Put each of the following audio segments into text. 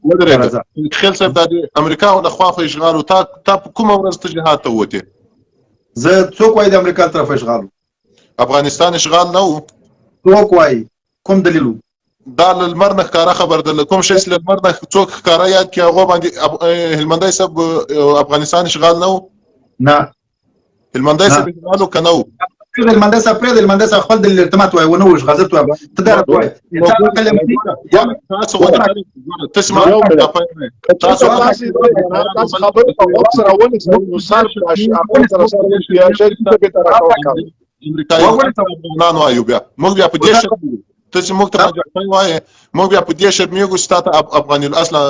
ودرېږه خیل صاحب دا د امریکا د خوا خو اشغال و تا په کومه ورځ ته جهاد ته ووتې؟ زه څوک وایي د امریکا طرف اشغال افغانستان اشغال نه و؟ څوک وایي کوم دلیل و؟ دا له لمر نه ښکاره خبر ده کوم شی چې له لمر نه څوک ښکاره یاد کړي هغو باندې هلمندی صاحب افغانستان اشغال نه و؟ نه هلمندی صاحب اشغال و که نه و؟ هلمندی صاحب پرېږده هلمندی صاحب خپل دلیل ارتمات وایي ونه و اشغال زه ته وایم ته دا راته وایي تاسو تاسې ما تاسو خبرې په وخت سره ونیسئ نو سر په اشعار سره بیا شي ته به راوکړئ امریکایي افغانان وایو بیا موږ بیا په دې شرط ته چې موږ ته راځي وایي موږ بیا په دې شرط میږو چې تا ته افغاني الاصله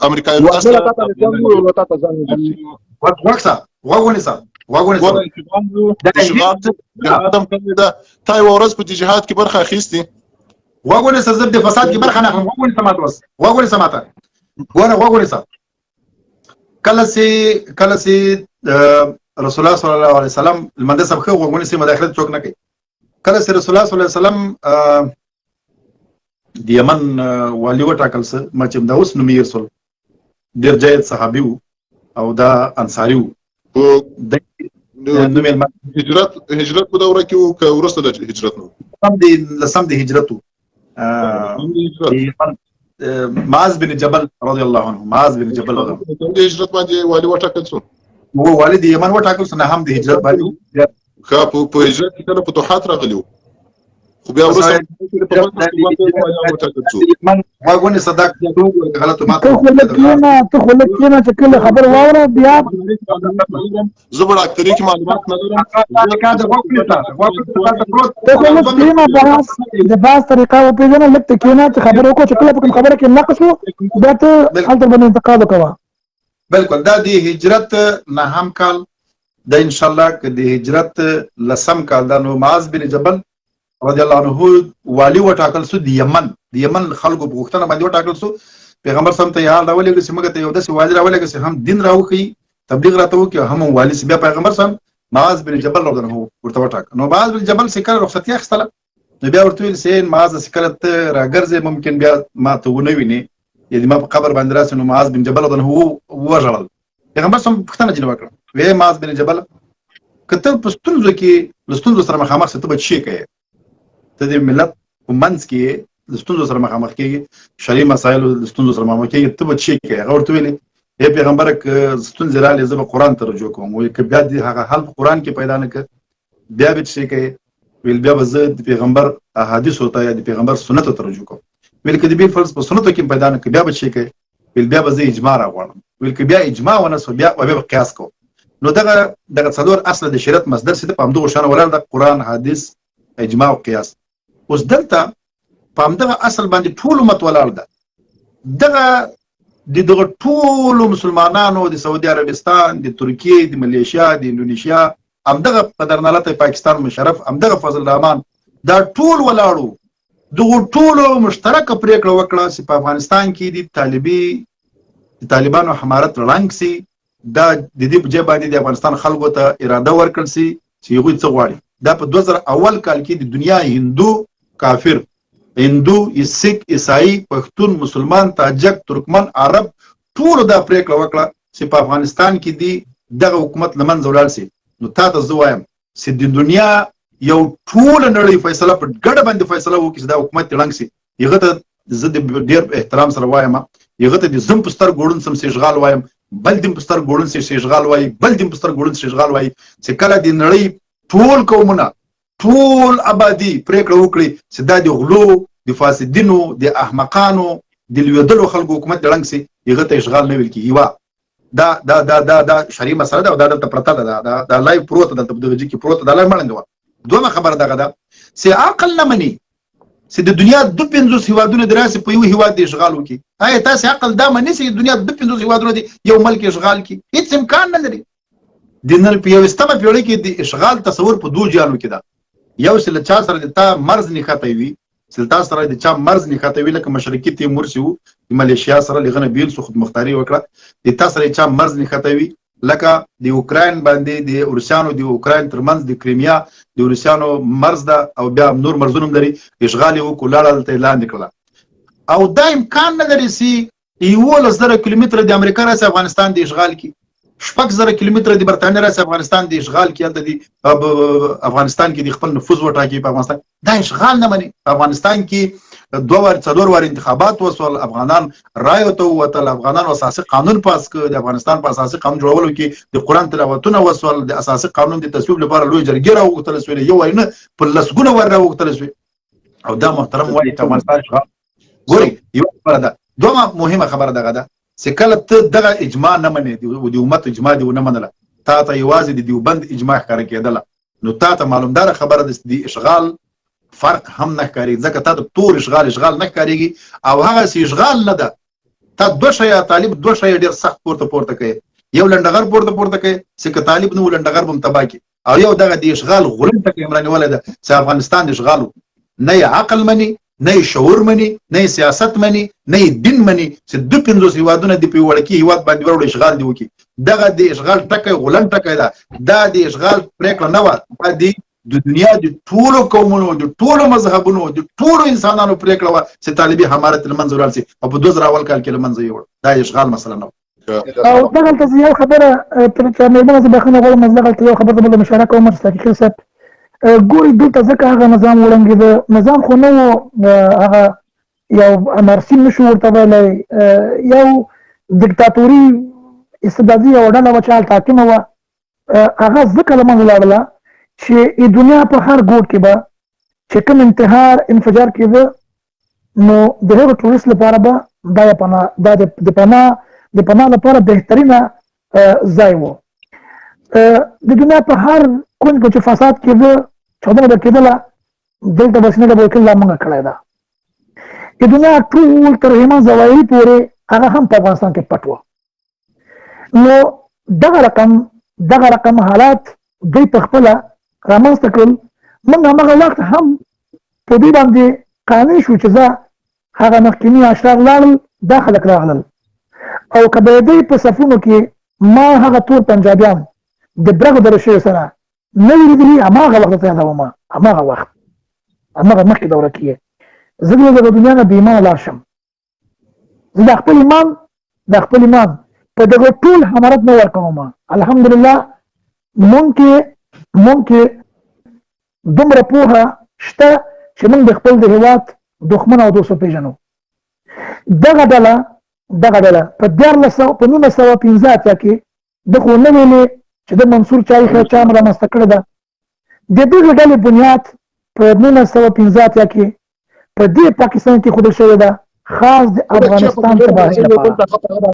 امریکایي الاصله وکسه وګونیسه جهاد هم کړی ده تا یوه ورځ په دې جهاد کې برخه اخیستې وګونیسه زه د فساد کې برخه نه اخلم وګونیسه ماته اوس وګونیسه ماته ګوره وګونیسه کله چې رسول الله صلی الله علیه وسلم لمنده سب خو وګونیسه مداخله څوک نه کوي کله چې رسول الله صلی الله علیه وسلم د یمن والی وټاکل څه ما چې دا اوس نومي رسول ډېر جید صحابي او دا انصاري هجرت په دوره کې و که وروسته د هجرت نه لسم د هجرت و معاذ بن جبل رضی الله عنه معاذ بن جبل د هجرت باندې والي وټاکل شو هو والي د یمن وټاکل شو نه هم د هجرت باندې ښه په هجرت کې کله فتوحات راغلي وو خو بیا وروسته واګونې صدق غلطه ماته ته خو لکېنه چې کله خبر واوره بیا زه به ډاکټري کې معلومات نه لرم ته خو لکېنه د باز طریقه وپېژنه لږ ته کېنه چې خبره وکړو چې کله په کوم خبره کې نقص وو بیا ته هلته باندې انتقاد وکوه بالکل دا د هجرت نهم کال د انشاءالله که د هجرت لسم کال دا نو معاذ بن جبل رضی الله عنه والی وټاکل شو د یمن خلکو په غوښتنه باندې وټاکل شو پیغمبر صلی الله علیه وسلم ته راولېږه چې موږ ته یو داسې والی راولېږه چې هم دین راوښیي تبلیغ راته وکړي هم والی بیا پیغمبر صلی الله معاذ بن جبل رضی الله عنه ورته وټاکه نو معاذ بن جبل چې کله رخصتي اخیستله نو بیا ورته ویل چې معاذ چې کله ته راګرځې ممکن بیا ما ته ونه وینې یعنې ما په قبر باندې راسې نو معاذ بن جبل رضی الله عنه وژړل پیغمبر صلی الله علیه وسلم پوښتنه ځینې وکړه ویې معاذ بن جبل که ته په ستونزو کې له ستونزو سره مخامخ شې ته به څه کوې ته د ملت په منځ کې د ستونزو سره مخامخ کېږي شرعي مسایلو د ستونزو سره مخامخ کېږي ته به څه کوې هغه ورته ویلې ای پیغمبره که ستونزې رالې زه به قرآن ته رجوع کوم وایي که بیا دې هغه حل په قرآن کې پیدا نه کړه بیا به څه کوې ویل بیا به زه د پیغمبر احادیثو ته یا د پیغمبر سنتو ته رجوع کوم ویل که د بېل فرض په سنتو کې پیدا نه کړه بیا به څه کوې ویل بیا به زه اجماع راغواړم ویل که بیا اجماع ونه سو بیا به قیاس کوم نو دغه څلور اصله د شریعت مصدر چې په همدغو شانو ولاړ ده قرآن حدیث اجماع او قیاس اوس دلته په همدغه اصل باندې ټول امت ولاړ ده دغه ټولو مسلمانانو د سعودي عربستان د ترکیې د ملیشیا د اندونیشیا همدغه قدرنالته پاکستان مشرف همدغه فضل الرحمن دا ټول ولاړو دغه ټولو مشترکه پریکړه وکړه چې په افغانستان کې د طالبانو حمارت رنګ سي دا د دې په ځای باندې د افغانستان خلکو ته اراده ورکړل سي چې هغوی څه غواړي دا په 2001 کال کې د دنیا هندو کافر هندو سیک عیسائی پښتون مسلمان تاجک ترکمن عرب ټولو دا پریکړه وکړه چې په افغانستان کې دی دغه حکومت له منځه ولاړ سي نو تا ته زه وایم چې د دنیا یو ټوله نړۍ فیصله په ګډه باندې فیصله وکړي چې دا حکومت دې ړنګ سي هغه ته زه د ډېر احترام سره وایم هغه ته د زم په سترګو ړوند سم سي اشغال وایم بل دې په سترګو ړوند سي اشغال وایي بل دې په سترګو ړوند سي اشغال وایي چې کله د نړۍ ټول قومونه ټول آبادي پرېکړه وکړي چې دا د غلو د فاسدینو د احمقانو د لوېدلو خلکو حکومت دې ړنګ سي هغه ته اشغال نه ویل کېږي دا شرعي مسله ده او دا دلته پرته ده دا لایو پروت ده دلته په دغه ځای کې پروت ده دا لایو مړنګه وه دویمه خبره دغه ده چې عقل نه مني چې د دنیا 250 هیوادونه د راسي په یو هیواد د اشغال وکړي آیا تاسو عقل دا مني چې د دنیا 250 هیوادونه دي یو ملک اشغال کړي هیڅ امکان نه لري د نن په 21مه پیړۍ کې د اشغال تصور په دوه جالو کې ده یو چې له چا سره د تا مرز نه خطوي وي چې تاسو سره د چا مرز نه خطوي لکه مشرقي تیمور سي د ملیشیا سره لغنه بیل سو خودمختاري وکړه د تاسو سره چا مرز نه خطوي لکه د اوکراین باندې د روسانو د اوکراین ترمنځ د کریمیا د روسانو مرز ده او بیا نور مرزونه لري اشغال وکړه لاړه ته اعلان وکړه او دا امکان نه لري چې 11,000 کیلومتره د امریکا راسي افغانستان د اشغال کی 6,000 کیلومتره د برتانیې راسي افغانستان د اشغال کی هلته د افغانستان کې د خپل نفوذ وټاکي په افغانستان دا اشغال نه مني په افغانستان کې 2 وار 4 وار انتخابات وسول افغانان رای ته وتل افغانان اساسي قانون پاس کړ د افغانستان په اساسي قانون جوړولو کې د قران تلاوتونه وسول د اساسي قانون د تصویب لپاره لوی جرګه راوغتل شو یو وینه په لسګونه ور راوغتل شو او دا محترم وایي چې افغانستان اشغال ګوري یو خبره ده دوه مهمه خبره دغه ده چې کله ته دغه اجماع نه منې د امت اجماع دی نه منله تا ته یوازې د دیوبند اجماع ښکاره کېدله نو تا ته معلومدار خبره ده د اشغال فرق هم نه ښکاري ځکه تا د تور اشغال نه ښکارېږي او هغه سي اشغال نه ده تا دوه شیه طالب دوه شیه ډېر سخت پورته کوي یو لنډغر پورته کوي چې که طالب نه و لنډغر به هم تباه کړي او یو دغه د اشغال غلم ټکی عمراني ولی ده چې افغانستان اشغال نه یې عقل مني نه یې شعور مني نه یې سیاست مني نه یې دین مني چې 250 هیوادونه د په وړکي هیواد باندې وروړي اشغال دی وکړي دغه د اشغال ټکی غلم ټکی ده دا د اشغال پرېکړه نه وه د دنیا د ټولو قومونو د ټولو مذهبونو د ټولو انسانانو پرېکړه وه چې طالبي حمارت له منځه ولاړ شي او په 2000 اول کال کې له منځه یوړ دا اشغال مسله نه او دغلته یو خبره تر مېرمنه زه بخښنه غواړم دغلته یو خبره بله مشاره کوم مستحقیقي صاحب ګوري دلته ځکه هغه نظام وړنګېده نظام خو نه و هغه یو انارسي نه شو ورته ویلی یو دیکتاتوري استبدادي یوه ډله وه چې هلته حاکمه وه هغه ځکه له منځه لاړله چې دنیا په هر ګوټ کې به چې کوم انتحار انفجار کېده نو د هغو ټوریست لپاره به دا د پناه لپاره بهترینه ځای و د دنیا په هر کونج کې چې فساد کېده چاودنه به کېدله دلته به سینه به وکیل لا موږ کړی ده د دنیا ټول تر هلمند ظواهري پورې هغه هم په افغانستان کې پټ وه نو دغه رقم حالات دوی په خپله رامنځته کړل موږ همغه وخت هم په دوی باندې قانع شو چې زه هغه مخکیني اشرار لاړل دا خلک راغلل او که به دوی په صفونو کې ما هغه تور پنجابیان د برغو د رشیو سره نه وي لیدلي هماغه وخت ته یادوم هماغه وخت هماغه مخکې دوره کې زه د دنیا نه بې ایمانه لاړ شم زه د خپل ایمان په دغه ټول حمارت نه ورکوم الحمدلله مونږ کې دومره پوهه شته چې موږ د خپل د هېواد دښمن او دوست وپېژنو دغه ډله په 1915 اتیا کې د خو نه ویلې چې د منصور چای خیر چا رامنځته کړې ده د دغې ډلې بنیاد په 1915 اتیا کې په دې پاکستان کې ښودل شوې ده خاص د افغانستان تباهۍ لپاره